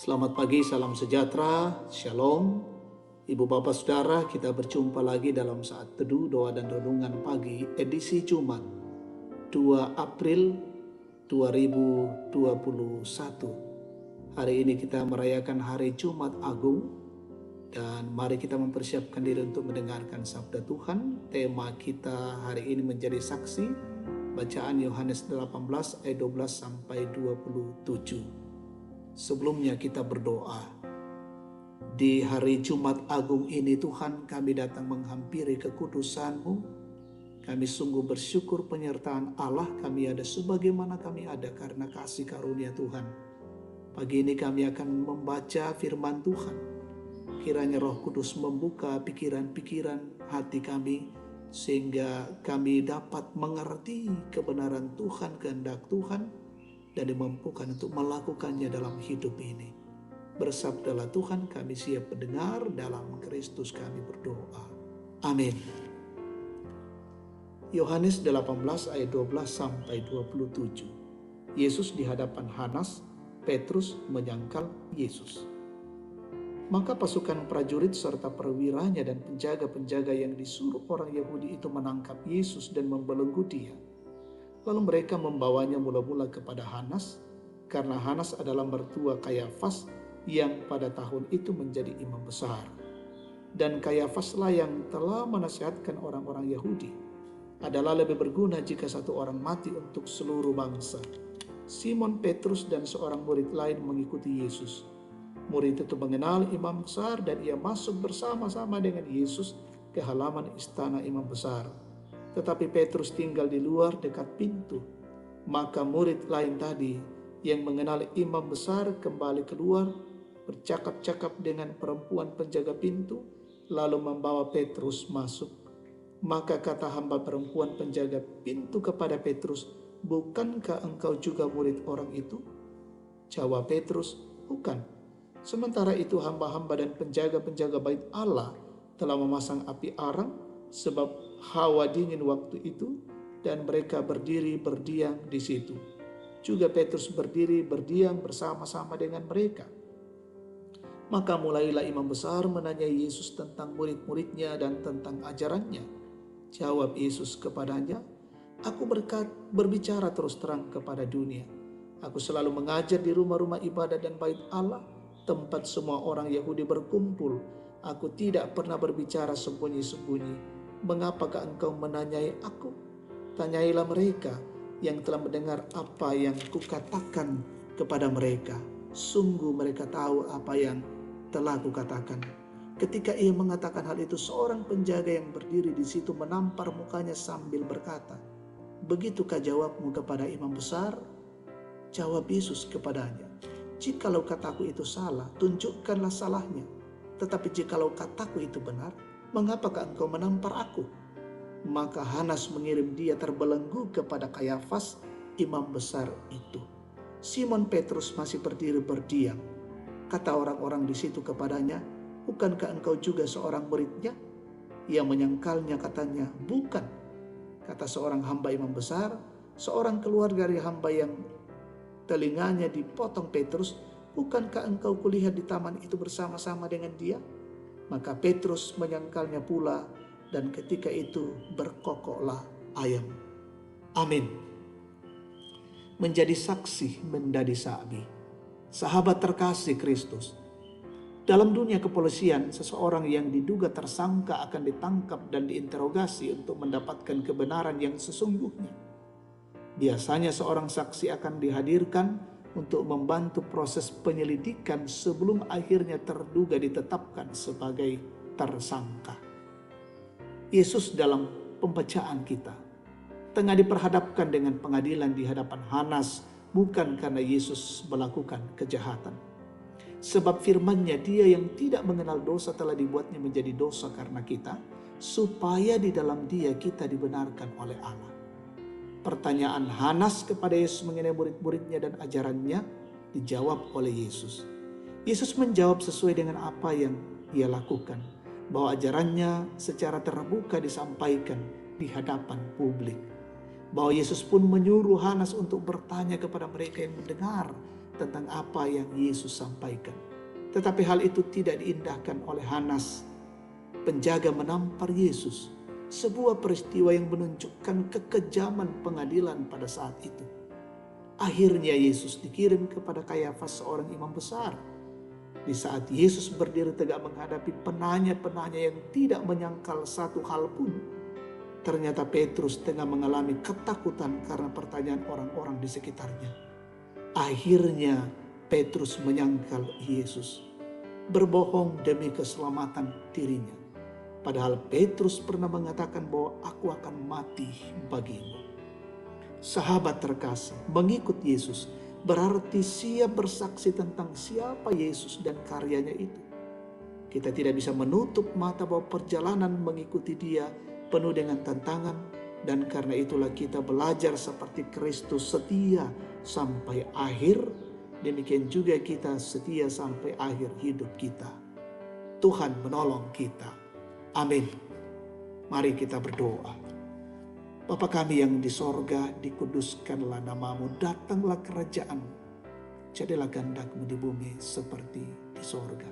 Selamat pagi, salam sejahtera, shalom. Ibu bapak saudara, kita berjumpa lagi dalam saat teduh, doa dan renungan pagi edisi Jumat 2 April 2021. Hari ini kita merayakan hari Jumat Agung dan mari kita mempersiapkan diri untuk mendengarkan sabda Tuhan. Tema kita hari ini menjadi saksi, bacaan Yohanes 18 ayat 12 sampai 27. Sebelumnya kita berdoa. Di hari Jumat Agung ini Tuhan, kami datang menghampiri kekudusan-Mu. Kami sungguh bersyukur penyertaan Allah kami ada sebagaimana kami ada karena kasih karunia Tuhan. Pagi ini kami akan membaca firman Tuhan. Kiranya Roh Kudus membuka pikiran-pikiran hati kami sehingga kami dapat mengerti kebenaran Tuhan, kehendak Tuhan, dan dimampukan untuk melakukannya dalam hidup ini. Bersabdalah Tuhan, kami siap mendengar, dalam Kristus kami berdoa. Amin. Yohanes 18 ayat 12 sampai 27. Yesus di hadapan Hanas, Petrus menyangkal Yesus. Maka pasukan prajurit serta perwiranya dan penjaga-penjaga yang disuruh orang Yahudi itu menangkap Yesus dan membelenggu dia. Lalu mereka membawanya mula-mula kepada Hanas, karena Hanas adalah mertua Kayafas yang pada tahun itu menjadi imam besar. Dan Kayafaslah yang telah menasihatkan orang-orang Yahudi, adalah lebih berguna jika satu orang mati untuk seluruh bangsa. Simon Petrus dan seorang murid lain mengikuti Yesus. Murid itu mengenal imam besar dan ia masuk bersama-sama dengan Yesus ke halaman istana imam besar. Tetapi Petrus tinggal di luar dekat pintu. Maka murid lain tadi yang mengenal imam besar kembali keluar, bercakap-cakap dengan perempuan penjaga pintu, lalu membawa Petrus masuk. Maka kata hamba perempuan penjaga pintu kepada Petrus, "Bukankah engkau juga murid orang itu?" Jawab Petrus, "Bukan." Sementara itu hamba-hamba dan penjaga-penjaga bait Allah telah memasang api arang, sebab hawa dingin waktu itu, dan mereka berdiri berdiam di situ. Juga Petrus berdiri berdiam bersama-sama dengan mereka. Maka mulailah imam besar menanyai Yesus tentang murid-muridnya dan tentang ajarannya. Jawab Yesus kepadanya, "Aku berbicara terus terang kepada dunia. Aku selalu mengajar di rumah-rumah ibadah dan bait Allah, tempat semua orang Yahudi berkumpul. Aku tidak pernah berbicara sembunyi-sembunyi. Mengapakah engkau menanyai aku? Tanyailah mereka yang telah mendengar apa yang kukatakan kepada mereka. Sungguh mereka tahu apa yang telah kukatakan." Ketika ia mengatakan hal itu, seorang penjaga yang berdiri di situ menampar mukanya sambil berkata, "Begitukah jawabmu kepada imam besar?" Jawab Yesus kepadanya, "Jikalau kataku itu salah, tunjukkanlah salahnya. Tetapi jikalau kataku itu benar, mengapakah engkau menampar aku?" Maka Hanas mengirim dia terbelenggu kepada Kayafas, imam besar itu. Simon Petrus masih berdiri berdiam. Kata orang-orang di situ kepadanya, "Bukankah engkau juga seorang muridnya?" Ia menyangkalnya, katanya, "Bukan." Kata seorang hamba imam besar, seorang keluarga dari hamba yang telinganya dipotong Petrus, "Bukankah engkau kulihat di taman itu bersama-sama dengan dia?" Maka Petrus menyangkalnya pula, dan ketika itu berkokoklah ayam. Amin. Menjadi saksi menjadi sabi. Sahabat terkasih Kristus, dalam dunia kepolisian, seseorang yang diduga tersangka akan ditangkap dan diinterogasi untuk mendapatkan kebenaran yang sesungguhnya. Biasanya seorang saksi akan dihadirkan untuk membantu proses penyelidikan sebelum akhirnya terduga ditetapkan sebagai tersangka. Yesus dalam pembacaan kita tengah diperhadapkan dengan pengadilan di hadapan Hanas, bukan karena Yesus melakukan kejahatan. Sebab firman-Nya, dia yang tidak mengenal dosa telah dibuatnya menjadi dosa karena kita, supaya di dalam dia kita dibenarkan oleh Allah. Pertanyaan Hanas kepada Yesus mengenai murid-muridnya dan ajarannya dijawab oleh Yesus. Yesus menjawab sesuai dengan apa yang ia lakukan, bahwa ajarannya secara terbuka disampaikan di hadapan publik. Bahwa Yesus pun menyuruh Hanas untuk bertanya kepada mereka yang mendengar tentang apa yang Yesus sampaikan. Tetapi hal itu tidak diindahkan oleh Hanas, penjaga menampar Yesus. Sebuah peristiwa yang menunjukkan kekejaman pengadilan pada saat itu. Akhirnya Yesus dikirim kepada Kayafas, seorang imam besar. Di saat Yesus berdiri tegak menghadapi penanya-penanya yang tidak menyangkal satu hal pun, ternyata Petrus tengah mengalami ketakutan karena pertanyaan orang-orang di sekitarnya. Akhirnya Petrus menyangkal Yesus, berbohong demi keselamatan dirinya. Padahal Petrus pernah mengatakan bahwa aku akan mati bagimu. Sahabat terkasih, mengikut Yesus berarti siap bersaksi tentang siapa Yesus dan karyanya itu. Kita tidak bisa menutup mata bahwa perjalanan mengikuti Dia penuh dengan tantangan, dan karena itulah kita belajar seperti Kristus setia sampai akhir. Demikian juga kita setia sampai akhir hidup kita. Tuhan menolong kita. Amin. Mari kita berdoa. Bapa kami yang di sorga, dikuduskanlah namamu, datanglah kerajaan-mu, jadilah kehendak-mu di bumi seperti di sorga.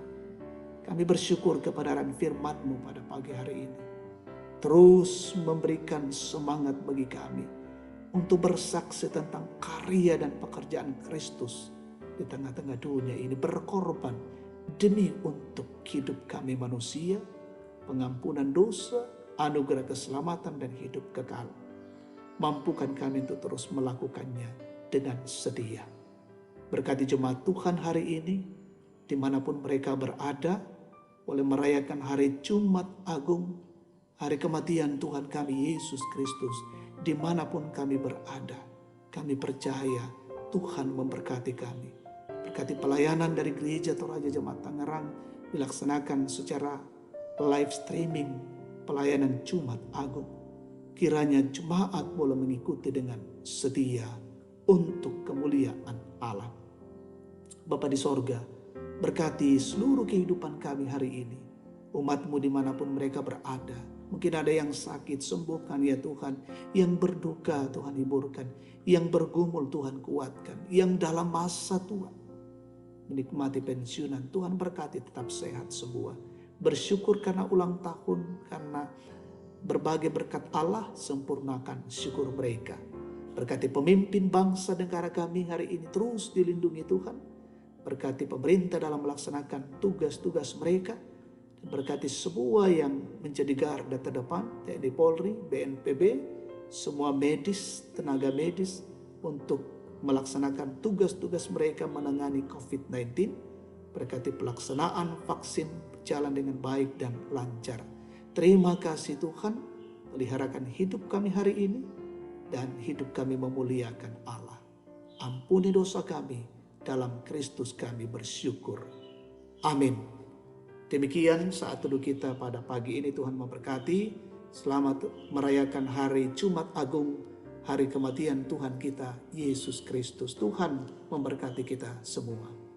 Kami bersyukur kebenaran firman-mu pada pagi hari ini. Terus memberikan semangat bagi kami untuk bersaksi tentang karya dan pekerjaan Kristus di tengah-tengah dunia ini, berkorban demi untuk hidup kami manusia, pengampunan dosa, anugerah keselamatan dan hidup kekal. Mampukan kami untuk terus melakukannya dengan setia. Berkati jemaat Tuhan hari ini, dimanapun mereka berada, boleh merayakan hari Jumat Agung, hari kematian Tuhan kami Yesus Kristus. Dimanapun kami berada, kami percaya Tuhan memberkati kami. Berkati pelayanan dari Gereja Toraja Jemaat Tangerang dilaksanakan secara live streaming pelayanan Jumat Agung. Kiranya jemaat boleh mengikuti dengan setia untuk kemuliaan Allah. Bapa di sorga, berkati seluruh kehidupan kami hari ini. Umat-Mu dimanapun mereka berada. Mungkin ada yang sakit, sembuhkan ya Tuhan. Yang berduka Tuhan hiburkan. Yang bergumul Tuhan kuatkan. Yang dalam masa tua menikmati pensiunan, Tuhan berkati tetap sehat semua. Bersyukur karena ulang tahun, karena berbagai berkat Allah, sempurnakan syukur mereka. Berkati pemimpin bangsa negara kami hari ini, terus dilindungi Tuhan. Berkati pemerintah dalam melaksanakan tugas-tugas mereka. Dan berkati semua yang menjadi garda terdepan, TNI Polri, BNPB, semua medis, tenaga medis, untuk melaksanakan tugas-tugas mereka menangani COVID-19. Berkati pelaksanaan vaksin berjalan dengan baik dan lancar. Terima kasih Tuhan, peliharakan hidup kami hari ini, dan hidup kami memuliakan Allah. Ampuni dosa kami, dalam Kristus kami bersyukur. Amin. Demikian saat teduh kita pada pagi ini. Tuhan memberkati. Selamat merayakan hari Jumat Agung, hari kematian Tuhan kita Yesus Kristus. Tuhan memberkati kita semua.